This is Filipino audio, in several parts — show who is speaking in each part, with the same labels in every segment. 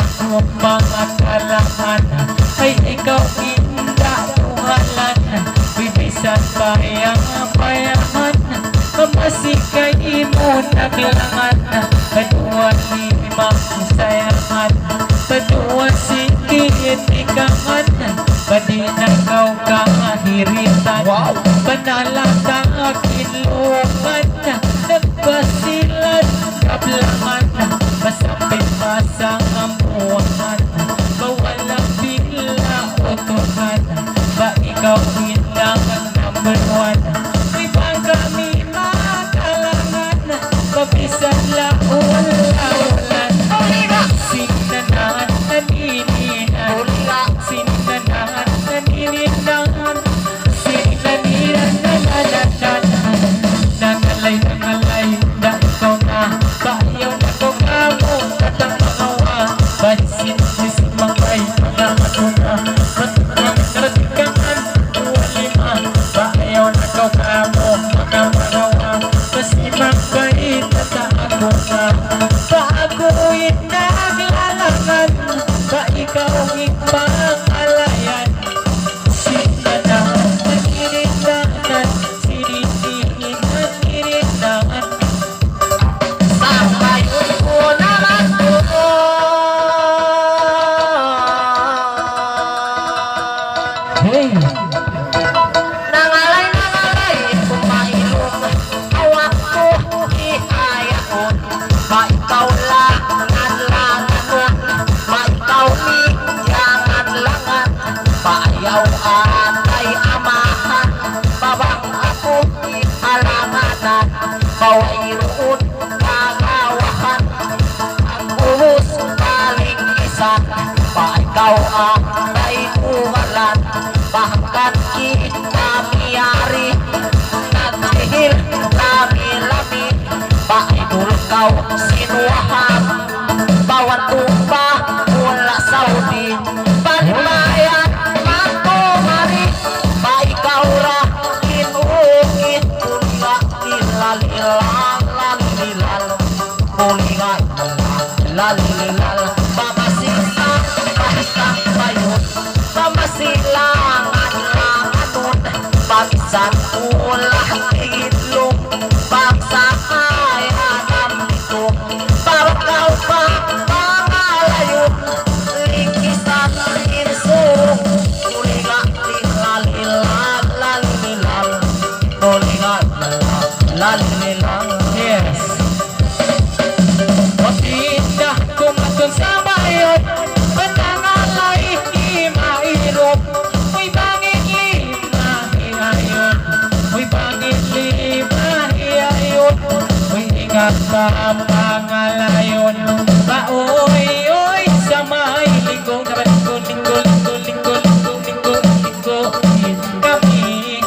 Speaker 1: akong mga kalaman ay ikaw indaduhalan. Bibisan bayang bayahan, kamasikay mo naglangan. Kaduan limang sayangan, kaduan sikit ikangan. Padinagaw ka hiritan, panalata kinluman. Nagpasilan kablangan, masapit pasang amuhan. Bawalang bila utuhan, ba ikaw bilangan number one. May bang kami makalangan, pabisan laon-laonan. Sinanan nanininan, sinanan nanininan, sinaninan nanananan. Nangalay na ikaw na, bayaw na ko kamo katang mangawa. Bansin si mangay mga atuna, matutang karatikangan lima. Bayaw na ko kamo mga mangawa, masimang bait na ako na. Paaguin na aglalangan, ba ikaw ipangalayan. Sinanan nanininan, sinininan nanininan.
Speaker 2: Sabayon ko naman po.
Speaker 1: Hey!
Speaker 2: Nangalay kumailong, awak ko ihayakon. Ba ikaw langan langanon, ba ikaw jangan langan. Bayaw atay amahan, babang ako ihalanganan. Baway roon kagawahan, ang uhos kaling isan. Ba ikaw atay umalan, bahkan kita miyari. Naghihil lami-lami, ba idul kau sinuahan. Bawan tupa mula Saudi, balibayan matumari. Ba ikaw ra kinuukit, kuliga nilal-ilal lalilal, kuliga lalilal. Pamasisang pahisang bayon, pamasilangan langanon. Pamisan ulah ilong, pagsakay hanam nito. Para kau pa pangalayon, likisan irsong. Kuliga nilal-ilal lalilal, kuliga lalilal.
Speaker 1: Yes! Mapindah kung atong sa bayon, panangalay imairop. Uy bangin lima hiayon, uy bangin lima hiayon. Uy ingat sa pangalayon, baoy oy sa may lingkong. Dapat lingko kami.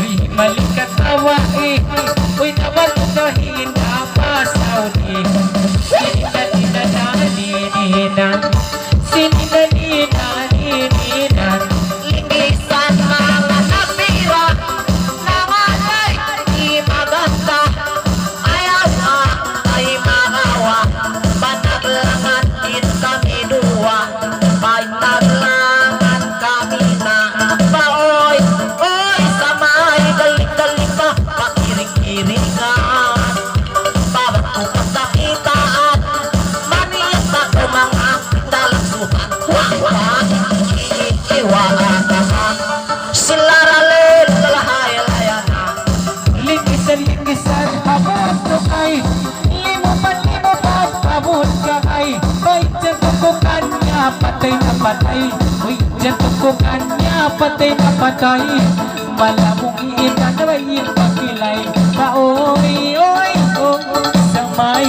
Speaker 1: Uy malikat awai, uy naman kahin apa Saudi. Sinina
Speaker 2: Likisan mga napira, nangalay di maganda. Ayaw ay magawa, panaglangan din kami duwa. Panaglangan kami na, baoy, oy, samay, galing-galing pa, pakiring-kiringan. Babat ko pagkakitaan, maniyak na ko mga talaksuhan. Wah, iiwaan ka na, sila ralil, lalahaya-laya na.
Speaker 1: Likisan habang tukay, limo pagpabot ka ay. Bay dyan tukukan niya, patay na patay. Uy dyan tukukan niya, patay na patay. Malamong iitan na may ipakilay. Baoy, oy, oh, sa may